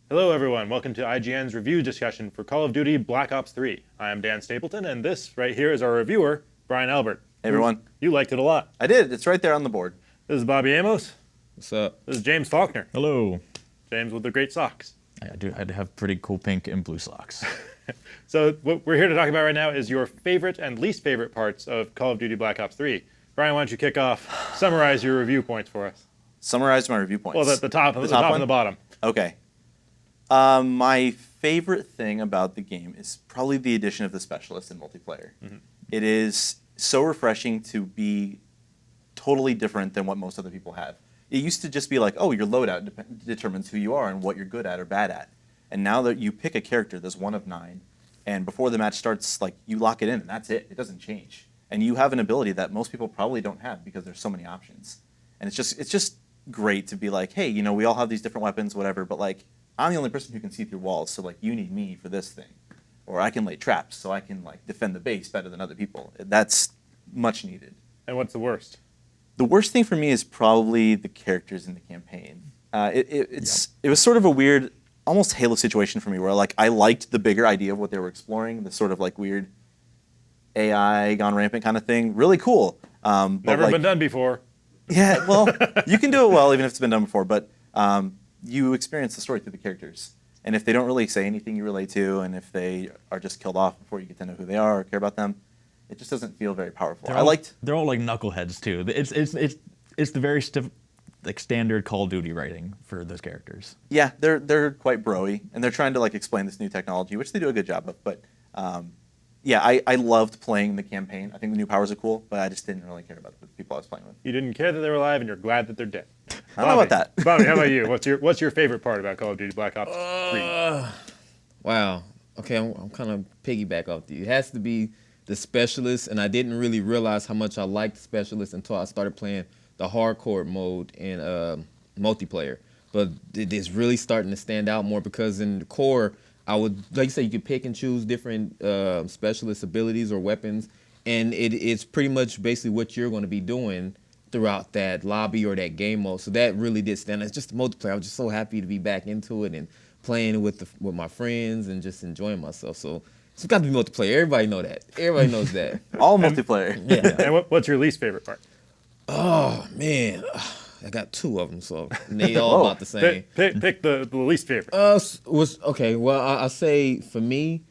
Hello, everyone. Welcome to IGN's review discussion for Call of Duty Black Ops 3. I am Dan Stapleton, and this right here is our reviewer, Brian Albert. Hey, everyone. You liked it a lot. I did. It's right there on the board. This is Bobby Amos. What's up? This is James Faulkner. Hello. James with the great socks. I have pretty cool pink and blue socks. So what we're here to talk about right now is your favorite and least favorite parts of Call of Duty Black Ops 3. Brian, why don't you kick off, summarize your review points for us. Summarize my review points. Well, the top and the bottom. Okay. My favorite thing about the game is probably the addition of the specialist in multiplayer. Mm-hmm. It is so refreshing to be totally different than what most other people have. It used to just be like, oh, your loadout determines who you are and what you're good at or bad at. And now that you pick a character, there's one of 9, and before the match starts, like, you lock it in, and that's it. It doesn't change. And you have an ability that most people probably don't have because there's so many options. And it's just great to be like, hey, you know, we all have these different weapons, whatever, but, like, I'm the only person who can see through walls, so, like, you need me for this thing. Or I can lay traps, so I can, like, defend the base better than other people. That's much needed. And what's the worst? The worst thing for me is probably the characters in the campaign. It was sort of a weird, almost Halo situation for me, where like I liked the bigger idea of what they were exploring, the sort of like weird AI gone rampant kind of thing. Really cool. But Never been done before. Yeah, well, you can do it well even if it's been done before, but you experience the story through the characters. And if they don't really say anything you relate to, and if they are just killed off before you get to know who they are or care about them, it just doesn't feel very powerful. They're all like knuckleheads too. It's the very stiff, like standard Call of Duty writing for those characters. Yeah, they're quite broy, and they're trying to like explain this new technology, which they do a good job of. But yeah, I loved playing the campaign. I think the new powers are cool, but I just didn't really care about the people I was playing with. You didn't care that they were alive, and you're glad that they're dead. I don't know about that. Bobby, how about you? What's your favorite part about Call of Duty Black Ops 3? Wow. Okay, I'm kind of piggyback off you. It has to be the specialist, and I didn't really realize how much I liked the specialist until I started playing the hardcore mode in multiplayer. But it is really starting to stand out more because in the core, I would, like you said, you could pick and choose different specialist abilities or weapons, and it's pretty much basically what you're going to be doing throughout that lobby or that game mode. So that really did stand out. It's just multiplayer. I was just so happy to be back into it and playing with my friends and just enjoying myself. So it's got to be multiplayer. Everybody know that. Everybody knows that. All multiplayer. Yeah. And what's your least favorite part? Oh man, I got 2 of them, so they all about the same. Pick the least favorite. Was okay. Well, I say for me,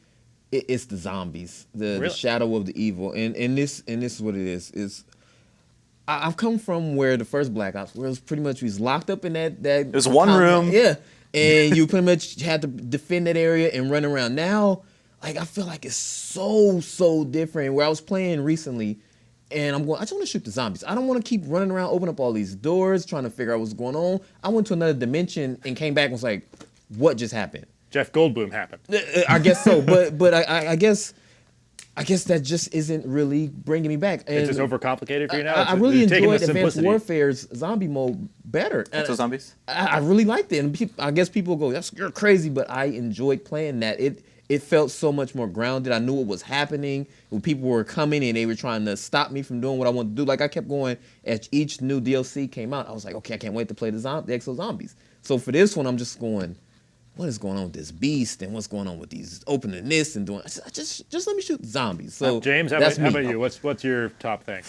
it's the zombies, the shadow of the evil, and this is what it is. I've come from where the first Black Ops, where it was pretty much we was locked up in that. It was one room. Yeah, and you pretty much had to defend that area and run around. Now, like I feel like it's so different. Where I was playing recently, and I just want to shoot the zombies. I don't want to keep running around, open up all these doors, trying to figure out what's going on. I went to another dimension and came back and was like, what just happened? Jeff Goldblum happened. I guess so, but I guess that just isn't really bringing me back. And It's just overcomplicated for you now? I really enjoyed Advanced Warfare's zombie mode better. What's those zombies? I really liked it. And I guess people go, you're crazy, but I enjoyed playing that. It felt so much more grounded. I knew what was happening. When people were coming and they were trying to stop me from doing what I wanted to do. Like I kept going as each new DLC came out. I was like, okay, I can't wait to play the Exo Zombies. So for this one, I'm just going, what is going on with this beast and what's going on with these opening this and doing? Just let me shoot zombies. So James, how about you? What's your top thing?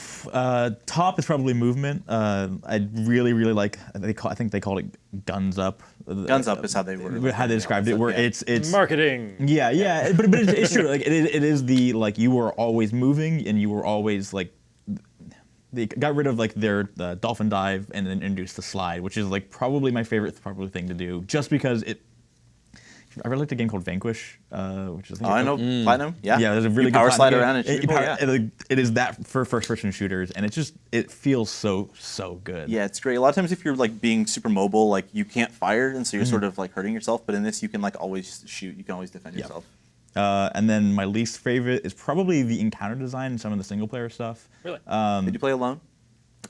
Top is probably movement. I really like. I think they called it guns up. Guns up is how they were. How they described it. Where it's marketing. Yeah. But it's true. Like it is the like you were always moving and you were always like. They got rid of like their dolphin dive and then introduced the slide, which is like probably my favorite thing to do, just because it. I really liked a game called Vanquish, which is. I know Platinum. Yeah. Yeah, there's a really good power slide game. around and shoot people, it is that for first-person shooters, and it feels so good. Yeah, it's great. A lot of times, if you're like being super mobile, like you can't fire, and so you're sort of like hurting yourself. But in this, you can like always shoot. You can always defend yourself. And then my least favorite is probably the encounter design and some of the single-player stuff. Really? Did you play alone?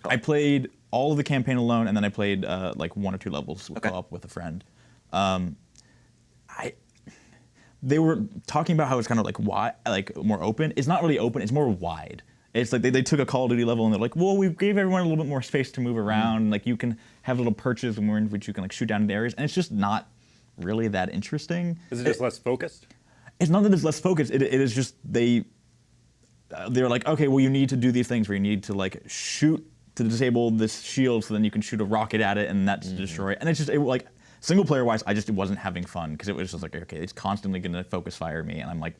I played all of the campaign alone, and then I played like 1 or 2 levels with co-op with a friend. They were talking about how it's kind of like wide, like more open. It's not really open. It's more wide. It's like they took a Call of Duty level and they're like, well, we gave everyone a little bit more space to move around. Like you can have little perches which you can like shoot down into areas, and it's just not really that interesting. Is it just less focused? It's not that it's less focused. It is just they're like, okay, well, you need to do these things where you need to like shoot to disable this shield, so then you can shoot a rocket at it, and that's to destroy it. And it's just like single player wise, it wasn't having fun because it was just like, okay, it's constantly going to focus fire me, and I'm like,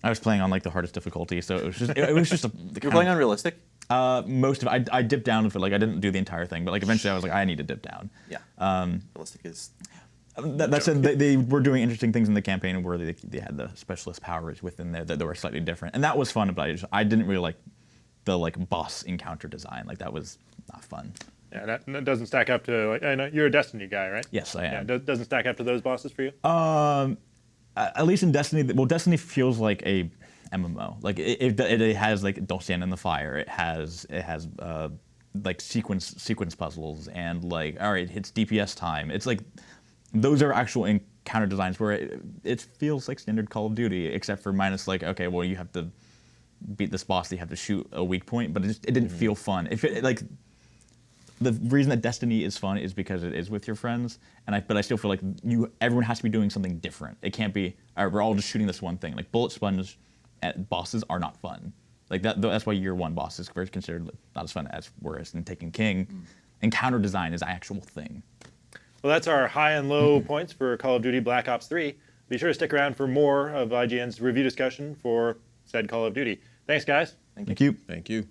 I was playing on like the hardest difficulty, so it was just You're playing on realistic. most of it. I dipped down for like I didn't do the entire thing, but like eventually I was like, I need to dip down. Yeah. Realistic is. That said, they were doing interesting things in the campaign where they had the specialist powers within there that were slightly different, and that was fun. But I didn't really like the like boss encounter design. Like that was not fun. Yeah, that doesn't stack up to. Like, I know you're a Destiny guy, right? Yes, I am. Yeah, doesn't stack up to those bosses for you. At least in Destiny, well, Destiny feels like a MMO. Like it has like don't stand in the fire. It has like sequence puzzles and like all right, it's DPS time. It's like those are actual encounter designs where it feels like standard Call of Duty, except for minus like okay, well you have to beat this boss, you have to shoot a weak point, but it didn't feel fun. If it like. The reason that Destiny is fun is because it is with your friends, but I still feel like everyone has to be doing something different. It can't be, all right, we're all just shooting this one thing. Like bullet sponge at bosses are not fun. Like that's why year one bosses are considered not as fun as whereas in Taken King, encounter design is an actual thing. Well, that's our high and low points for Call of Duty Black Ops 3. Be sure to stick around for more of IGN's review discussion for said Call of Duty. Thanks, guys. Thank you. Thank you.